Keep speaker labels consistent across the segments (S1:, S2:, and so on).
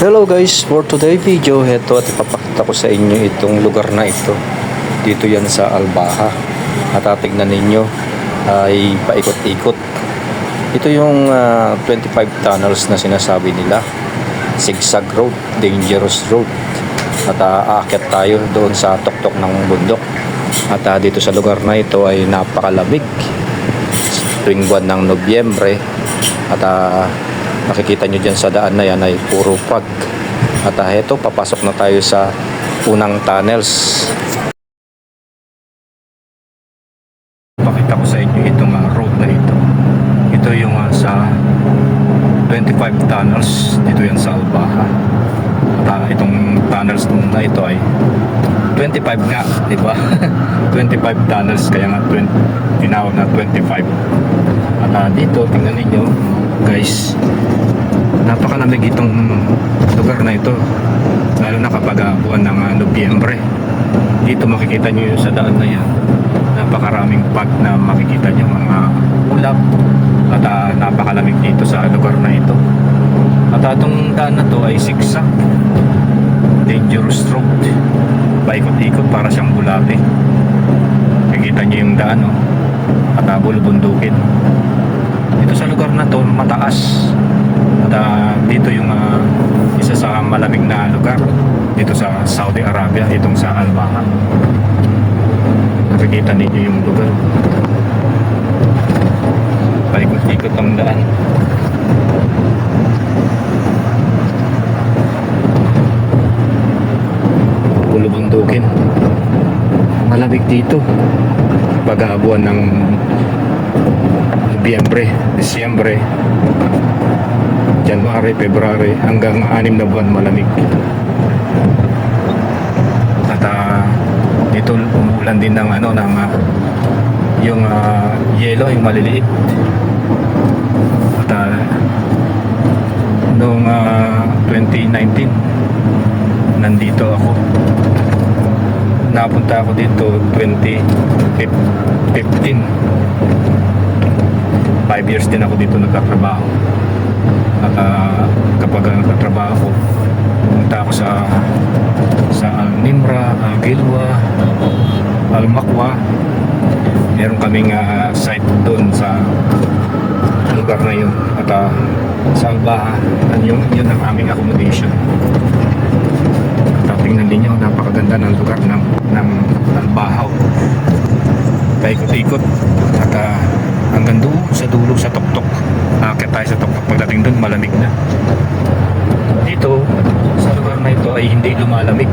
S1: Hello guys, for today video, heto at ipapakita ko sa inyo itong lugar na ito. Dito yan sa Albaha. At tignan ninyo ay paikot-ikot. Ito yung 25 tunnels na sinasabi nila. Zigzag road, dangerous road. At aakyat tayo doon sa tuktok ng bundok. At dito sa lugar na ito ay napakalamig. Tuwing buwan ng Nobyembre. At makikita nyo dyan sa daan na yan ay puro fog. At ito, papasok na tayo sa unang tunnels. Pakita ko sa inyo itong road na ito. Ito yung sa 25 tunnels. Dito yan sa Albaha. At itong tunnels na ito ay 25 nga, di ba? 25 tunnels, kaya nga tinawag na 25. At dito, tingnan ninyo guys, napakalamig itong lugar na ito, lalo na kapag buwan ng Nobyembre. Dito makikita nyo yung sa daan na yan, napakaraming fog na makikita nyo, mga ulap. At napakalamig dito sa lugar na ito. At itong daan na to ay zigzag, dangerous road, paikot-ikot para siyang bulate. Makikita nyo yung daan, no? At bulubundukin. Dito sa lugar na to mataas. At dito yung isa sa malamig na lugar dito sa Saudi Arabia, itong sa Albaha. Nakikita ninyo yung lugar, paikot-ikot ang daan. Bulubundukin. Malamig dito pag buwan ng Nobyembre, Disyembre, January, February, hanggang 6 na buwan malamig. At dito umuulan din ng yung yelo, yung maliliit. At noong 2019 nandito ako, napunta ako dito 2015. 5 years din ako dito nagtatrabaho. At kapag nagtatrabaho ko, pumunta ako sa Al-Nimra, Al-Gilwa, Al-Makwa. Meron kaming site doon sa lugar na yun. At sa Albaha, yun ang aming accommodation. At tingnan ninyo, napakaganda ng lugar ng Albaha. Paikot-ikot. At hanggang doon sa dulo, sa tuktok. Akit tayo sa tuktok. Pagdating doon, malamig na. Dito, sa lugar na ito ay hindi lumalamig.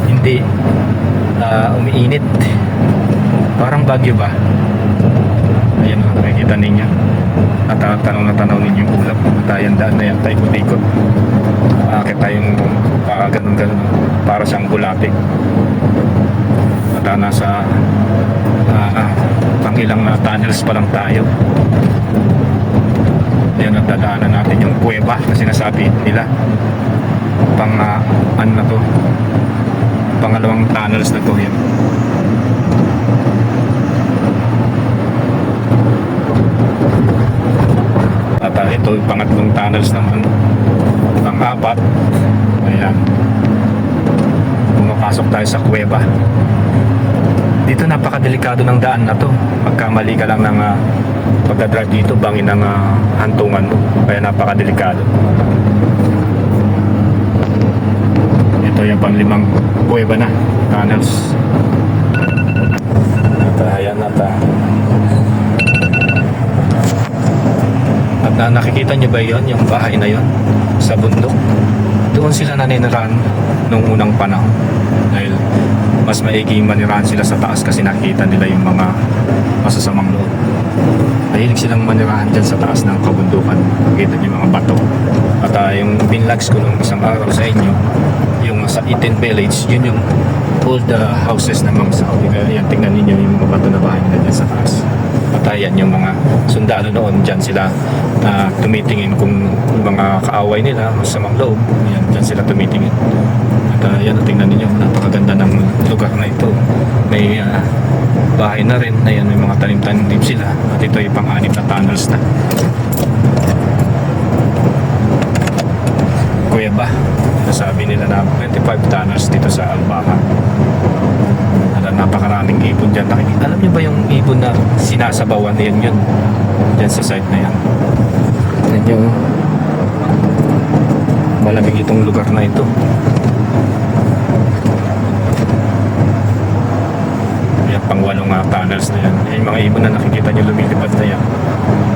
S1: Hindi umiinit. Parang bagyo ba? Ayan, nakikita ninyo. At tanaw na tanaw ninyo yung ulap. At daan na yan, paikot-ikot. Akit tayong ganun-ganun. Para siyang bulate. At nasa ilang tunnels pa lang tayo. Ayan, dadaanan natin yung kuweba na sinasabi nila. Ano na to? Pangalawang tunnels na to yan. At ito yung pangatlong tunnels naman. Pang-apat. Ayan. Pumapasok tayo sa kuweba. Dito napakadelikado ng daan na to. Pagkamali ka lang ng pagdadrive dito, bangin ng hantungan mo. Kaya napakadelikado. Ito yung pang-5 kuweba na, tunnels. At ayan at nakikita nyo ba yun, yung bahay na yun sa bundok? Doon sila naninirahan nung unang panahon. Dahil mas maiging manirahan sila sa taas kasi nakikita nila yung mga masasamang loob. Mahilig silang manirahan dyan sa taas ng kabundukan. Nakikita niyo yung mga bato. At yung binlags ko nung isang araw sa inyo, yung sa Eden Village, yun yung old houses ng mga Saudi. Kaya yan, tingnan ninyo yung mga bato na bahay nila dyan sa taas. At yan yung mga sundalo noon, dyan sila tumitingin kung yung mga kaaway nila, masamang loob, yan, dyan sila tumitingin. At yan, tingnan ninyo, napakaganda ng lugar na ito. May bahay na rin, ayan, may mga tanim-tanim sila. At ito ay pang-6 na tunnels na. kuweba. Sabi nila na 25 tunnels dito sa Albaha. At napakaraming ibon dyan. Alam niyo ba yung ibon na sinasabawan? Yan yun. Dyan sa site na yan. Yan yung malamig itong lugar na ito. Yan pang 8 tunnels na yan. Yan yung mga ibon na nakikita nyo lumilipad na yan.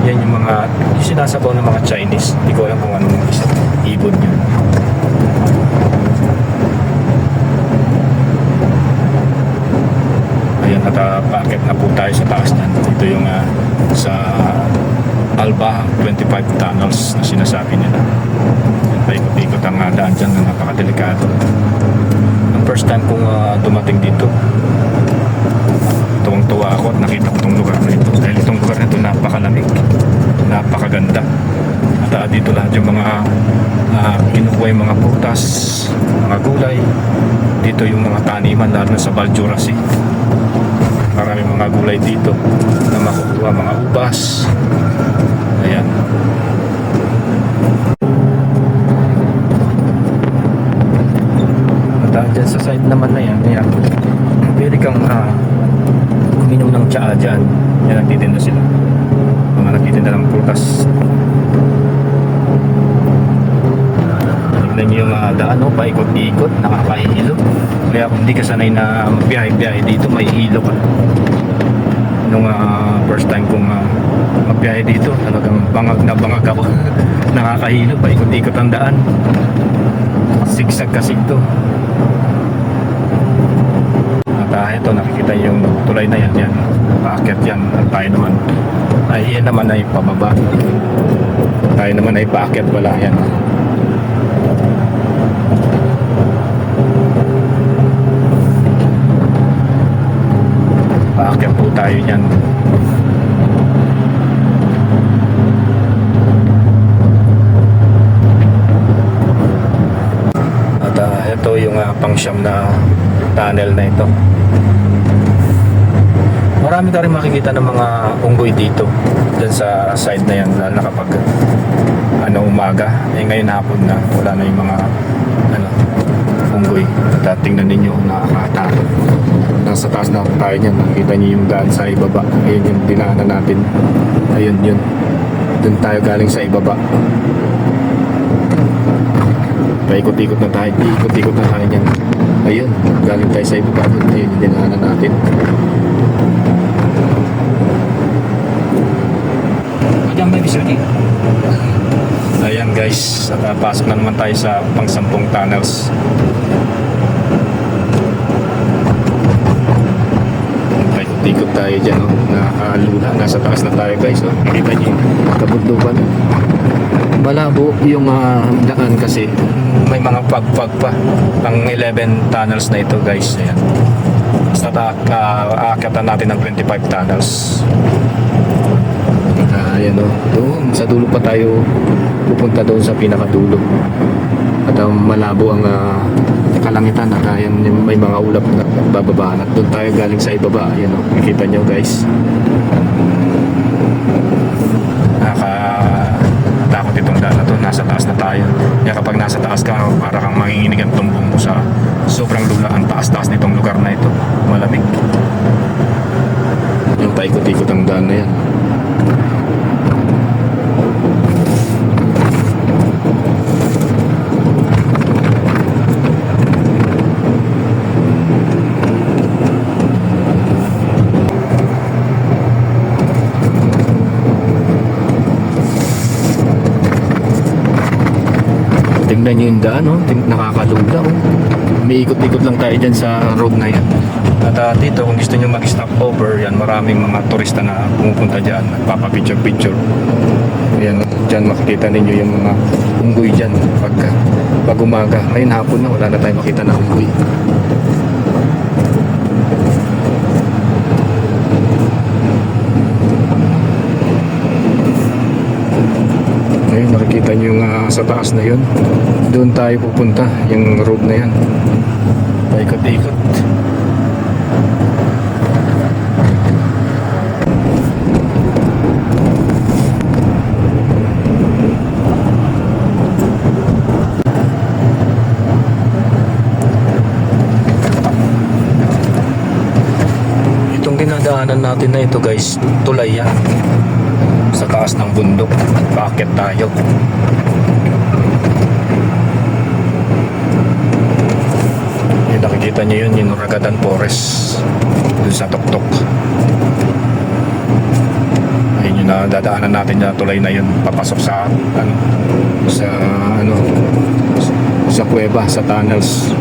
S1: Yan yung mga yung sinasabaw ng mga Chinese. Hindi ko alam kung anong ibon yun. Ayan, at paakit na po tayo sa taas na. Ito yung sa Albaha 25 tunnels na sinasabi nila. Paikot-ikot ang daan dyan na napakadelikado. Ang first time kong dumating dito, tuwang-tuwa ako at nakita ko itong lugar na ito. Dahil itong lugar na ito napakalamig, napakaganda. At dito lahat yung mga kinukuha yung mga prutas, mga gulay. Dito yung mga taniman, lalo na sa Baljura Sea. Maraming mga gulay dito na makukuha, mga ubas. Ayan. At dyan sa side naman na yan, ayan, pwede kang uminom ng tsaa dyan. Yan, nagtitinda sila. Mga nagtitinda ng prutas. Tignan nyo yung daan, no? Paikot-ikot, nakakahilo. Kaya kung hindi ka sanay na magbiyahe-biyahe dito, may hilo ka. Nung first time kong magbiyahe dito, talagang bangag na bangag ako. Nakakahilo, paikot-ikot ang daan. Sigsag kasi ito. At ito, nakikita yung tulay na yan. Yan, paakyat yan. At tayo naman, yan naman ay pababa. Tayo naman ay paakyat, wala yan. Paakyat po tayo yan. At ito yung pang-siyam na tunnel na ito. Marami ka rin makikita ng mga unggoy dito dyan sa side na yan, na kapag umaga. Ngayon hapon na wala na yung mga unggoy. At tingnan ninyo, nakakatakot. Nasa taas na tayo niyan, nakikita niyo yung daan sa ibaba. Ayun yung dinaanan natin. Ayun yun, dun tayo galing sa ibaba. Paikot-ikot na tayo, ikot-ikot na tayo niyan. Ayun, galing tayo sa ibaba. Ayun yung dinaanan natin. Ayan guys, at pasok na naman tayo sa pang-10 tunnels. Ikot tayo dyan, no? Nakalula, nasa taas na tayo guys, no? Nakita nyo yung kabundukan. Malabo yung daan kasi may mga pagpag pa. Pang 11 tunnels na ito guys. Ayan. Basta aakyatan natin ng 25 tunnels. Ayan, no? Doon sa dulo pa tayo pupunta, doon sa pinakadulo. At malabo ang kalangitan, at ayan, may mga ulap na bababaan. At doon tayo galing sa ibaba. Ayan, no? Nakita nyo guys. Nakakatakot itong daan na to. Nasa taas na tayo. Kaya kapag nasa taas ka, para kang manginginig ang tumbong mo sa sobrang lula. Ang taas-taas nitong lugar na ito. Malamig. Yung paikot-ikot ang daan na yan. Tingnan nyo yung daan, no? Nakakalula, oh. Umiikot-ikot lang tayo dyan sa road na yan. At dito, kung gusto nyo mag-stop over, yan, maraming mga turista na pumupunta dyan, nagpapapicture-picture. Ayan, dyan makikita ninyo yung mga unggoy dyan pag umaga. Ngayon hapon na, wala na tayo makita na unggoy. Ayun, nakikita nyo yung sa taas na yun. Doon tayo pupunta, yung road na yan. Paikot-ikot. dinaanan natin na ito guys, tulay yan. Sa taas ng bundok. Bakit tayo? Yung nakikita nyo yun, yung Ragadan Forest. Doon sa tuktok. Ayun yung nadadaanan natin na tulay na yun. Papasok sa sa kuweba, sa tunnels.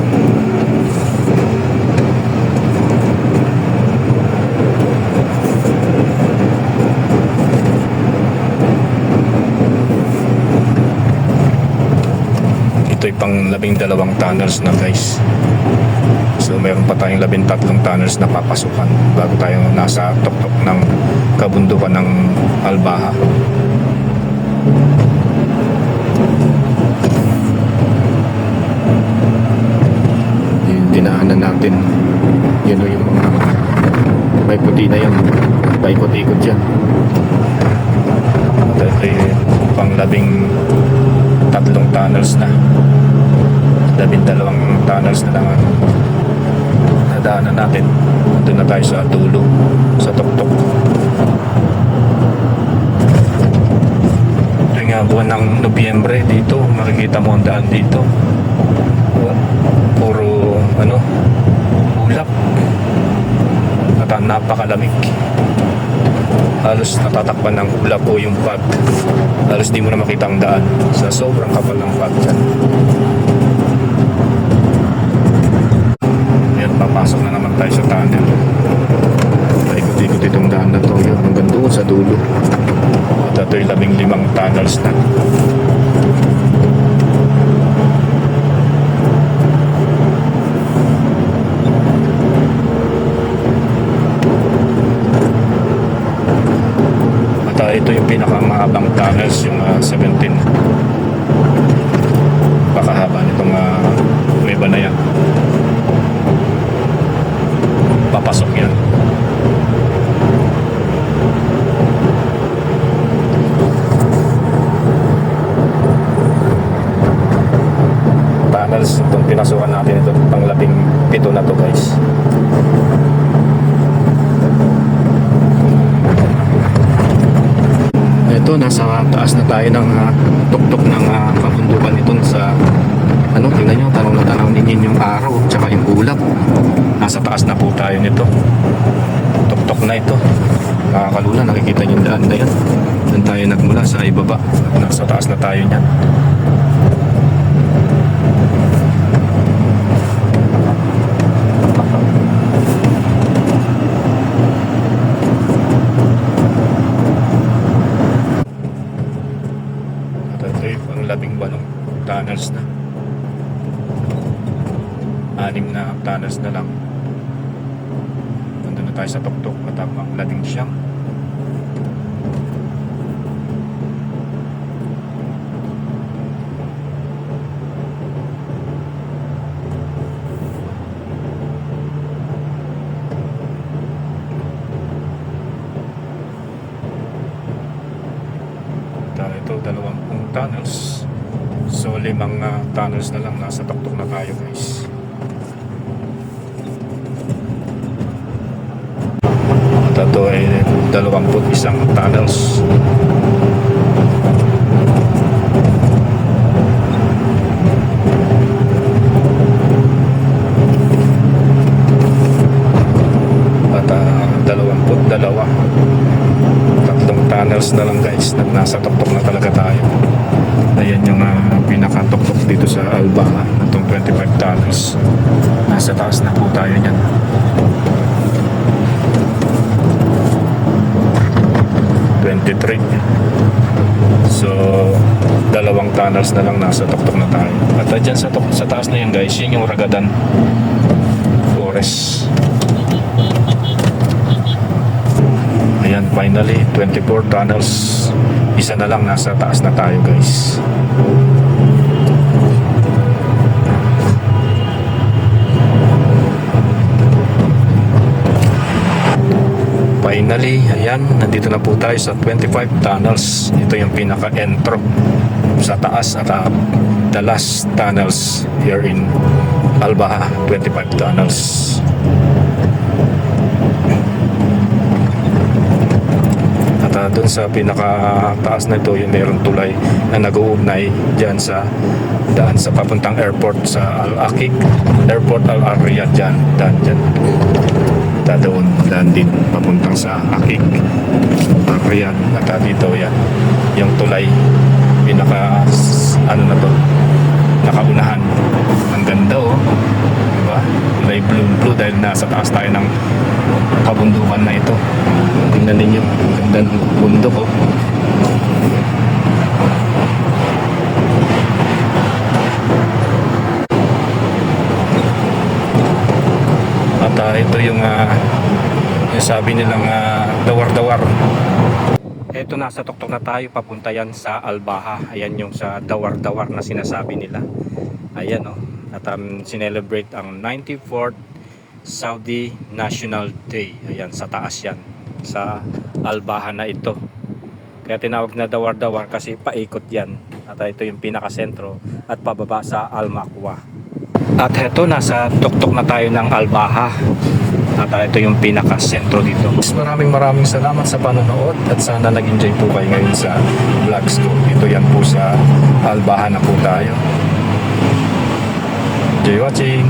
S1: Ito'y pang 12 tunnels na guys. So meron pa tayong 13 tunnels na papasukan bago tayo nasa tuktok ng kabundukan ng Albaha. Yung dinaanan natin, yun o yung mga may puti na yan, paikot-ikot yan. At ito'y pang 13 tunnels na, 12 tunnels na lang nadaanan natin. Doon na tayo sa dulo, sa tuktok. Ito nga buwan ng Nobyembre dito, makikita mo ang daan dito, puro ulap at napakalamig. Halos natatakpan ng ulap po yung fog. Halos di mo na makita ang daan sa sobrang kapal ng fog dyan. Ayan, papasok na naman tayo sa tunnel. Paikot-ikot itong daan na to, yun, hanggang doon sa dulo. At ito'y 15 tunnels na. Ito yung pinakamahabang tunnels, yung 17. Pakahaba nitong kuweba na yan. Papasok yan. Tunnels, itong pinasukan natin, ito pang 17 na to guys. Ito, nasa taas na tayo ng tuktok ng kabundukan ito sa tingnan nyo, tanaw na tanaw ninyo yung araw tsaka yung ulap. Nasa taas na po tayo nito, tuktok na ito. Nakakalula, nakikita nyo yung daan na yan. Doon tayo nagmula sa ibaba at nasa taas na tayo nyan. Tunnels na 6 na tunnels na lang. Nandun na tayo sa tuktok at ang 11. Ito 20 tunnels. So 5 tunnels na lang, nasa tuktok na tayo guys. At ito ay 21 tunnels. At 22 tunnels na lang guys, at nasa tuktok na talaga tayo. Ayan yung pinakatuktok dito sa Albaha, itong 25 tunnels. Nasa taas na po tayo niyan. So 2 tunnels na lang, nasa tuktok na tayo. At dyan sa taas na yan guys, yun yung Ragadan Forest. Ayan, finally 24 tunnels. Isa na lang, nasa taas na tayo guys. Finally, ayan, nandito na po tayo sa 25 tunnels. Ito yung pinaka-entro sa taas at the last tunnels here in Albaha, 25 tunnels. doon sa pinakataas na ito, yung mayroong tulay na nag-uugnay dyan sa daan sa papuntang airport sa Al-Aqiq, Airport Al-Riyadh dyan, daan dyan. Doon, daan din papuntang sa Aqiq, Al-Riyadh. At dito yan, yung tulay, pinaka, ano na to, nakaunahan. Ang ganda oh, diba? Kulay blue dahil nasa taas tayo ng kabundukan na ito. Tingnan ninyo, ang ganda ng bundok oh. At ito yung sabi nilang dawar-dawar. Ito, nasa tuktok na tayo, papunta yan sa Al-Baha. Ayan yung sa dawar-dawar na sinasabi nila. Ayan oh, at sinelebrate ang 94th Saudi National Day. Ayan, sa taas yan, sa Al-Baha na ito. Kaya tinawag na dawar-dawar kasi paikot yan. At ito yung pinakasentro at pababa sa Al-Maqwa. At ito, nasa tuktok na tayo ng Al-Baha. At ito yung pinaka-sentro dito. Maraming salamat sa panonood at sana nag-enjoy po kayo ngayon sa vlogs ko. Ito yan po sa Al-Baha na po tayo. Enjoy watching!